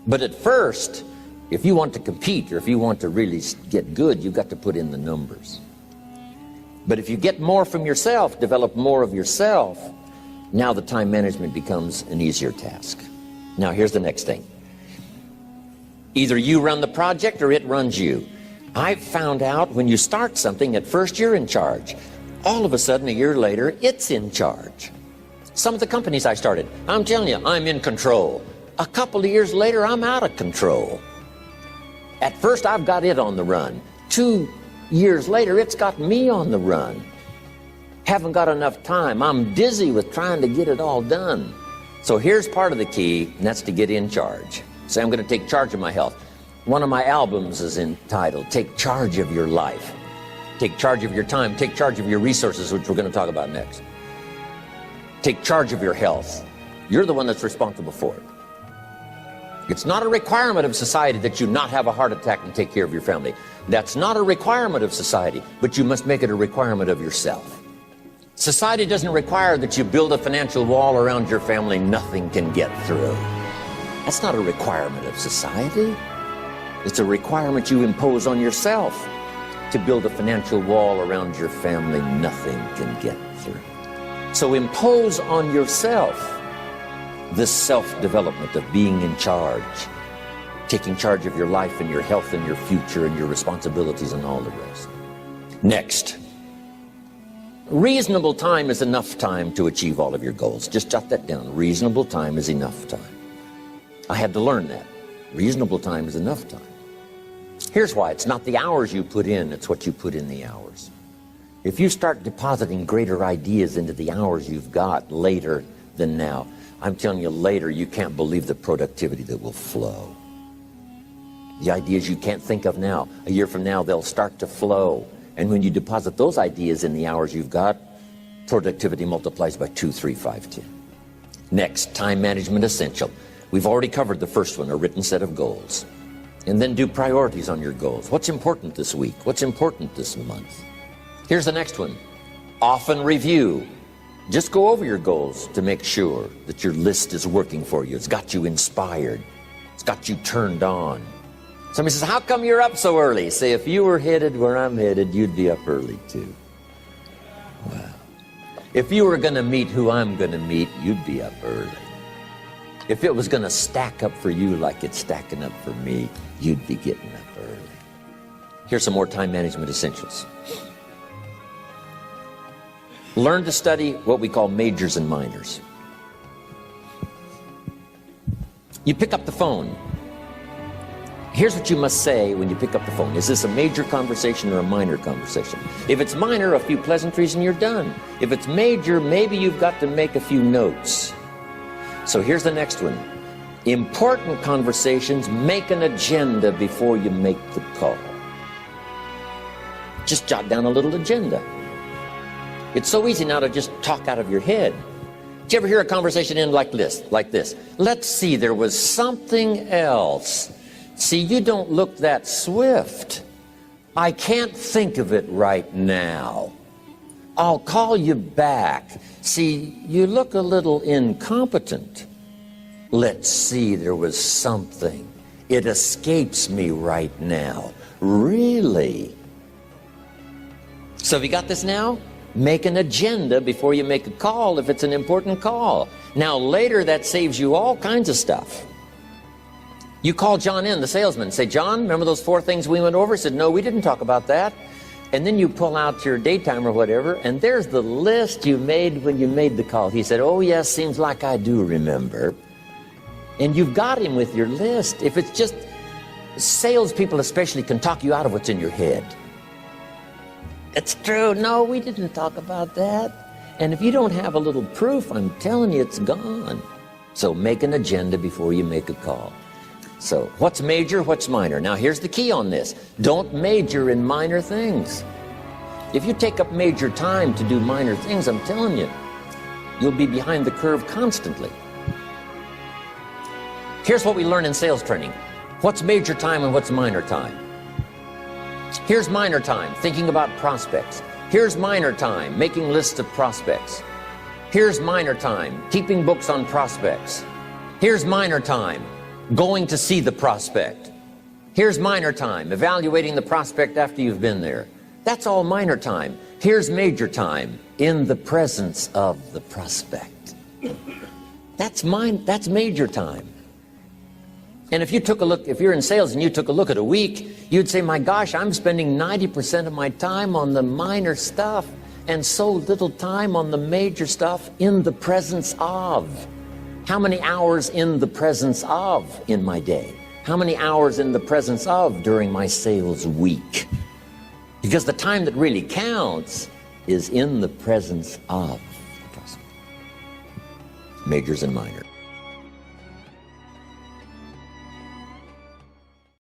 But at first, if you want to compete or if you want to really get good, you've got to put in the numbers. But if you get more from yourself, develop more of yourself, now the time management becomes an easier task. Now here's the next thing. Either you run the project or it runs you. I've found out when you start something, at first you're in charge. All of a sudden, a year later, it's in charge. Some of the companies I started, I'm telling you, I'm in control. A couple of years later, I'm out of control. At first, I've got it on the run. 2 years later, it's got me on the run. Haven't got enough time. I'm dizzy with trying to get it all done. So here's part of the key, and that's to get in charge. Say, I'm going to take charge of my health. One of my albums is entitled, Take Charge of Your Life. Take charge of your time. Take charge of your resources, which we're going to talk about next. Take charge of your health. You're the one that's responsible for it. It's not a requirement of society that you not have a heart attack and take care of your family. That's not a requirement of society, but you must make it a requirement of yourself. Society doesn't require that you build a financial wall around your family nothing can get through. That's not a requirement of society. It's a requirement you impose on yourself to build a financial wall around your family nothing can get through. So impose on yourself this self-development of being in charge, taking charge of your life and your health and your future and your responsibilities and all the rest. Next, reasonable time is enough time to achieve all of your goals. Just jot that down. Reasonable time is enough time. I had to learn that. Reasonable time is enough time. Here's why. It's not the hours you put in, it's what you put in the hours. If you start depositing greater ideas into the hours you've got later than now, I'm telling you, later you can't believe the productivity that will flow. The ideas you can't think of now, a year from now, they'll start to flow. And when you deposit those ideas in the hours you've got, productivity multiplies by 2, 3, 5, 10. Next, time management essential. We've already covered the first one, a written set of goals. And then do priorities on your goals. What's important this week? What's important this month? Here's the next one. Often review. Just go over your goals to make sure that your list is working for you. It's got you inspired. It's got you turned on. Somebody says, how come you're up so early? Say, if you were headed where I'm headed, you'd be up early too. Wow. If you were going to meet who I'm going to meet, you'd be up early. If it was going to stack up for you like it's stacking up for me, you'd be getting up early. Here's some more time management essentials. Learn to study what we call majors and minors. You pick up the phone. Here's what you must say when you pick up the phone. Is this a major conversation or a minor conversation? If it's minor, a few pleasantries and you're done. If it's major, maybe you've got to make a few notes. So here's the next one. Important conversations, make an agenda before you make the call. Just jot down a little agenda. It's so easy now to just talk out of your head. Did you ever hear a conversation end like this? Let's see, there was something else. See, you don't look that swift. I can't think of it right now. I'll call you back. See, you look a little incompetent. Let's see, there was something. It escapes me right now. Really? So have you got this now? Make an agenda before you make a call if it's an important call. Now later that saves you all kinds of stuff. You call John in, the salesman, say, John, remember those 4 things we went over? He said, no, we didn't talk about that. And then you pull out your daytime or whatever, and there's the list you made when you made the call. He said, oh yes, seems like I do remember. And you've got him with your list. If it's just, salespeople especially can talk you out of what's in your head. It's true. No, we didn't talk about that. And if you don't have a little proof, I'm telling you, it's gone. So make an agenda before you make a call. So what's major, what's minor? Now here's the key on this. Don't major in minor things. If you take up major time to do minor things, I'm telling you, you'll be behind the curve constantly. Here's what we learn in sales training. What's major time and what's minor time? Here's minor time, thinking about prospects. Here's minor time, making lists of prospects. Here's minor time, keeping books on prospects. Here's minor time, going to see the prospect. Here's minor time, evaluating the prospect after you've been there. That's all minor time. Here's major time, in the presence of the prospect. That's major time. And if you took a look, if you're in sales and you took a look at a week, you'd say, my gosh, I'm spending 90% of my time on the minor stuff and so little time on the major stuff in the presence of. How many hours in the presence of in my day? How many hours in the presence of during my sales week? Because the time that really counts is in the presence of the prospect. Majors and minors.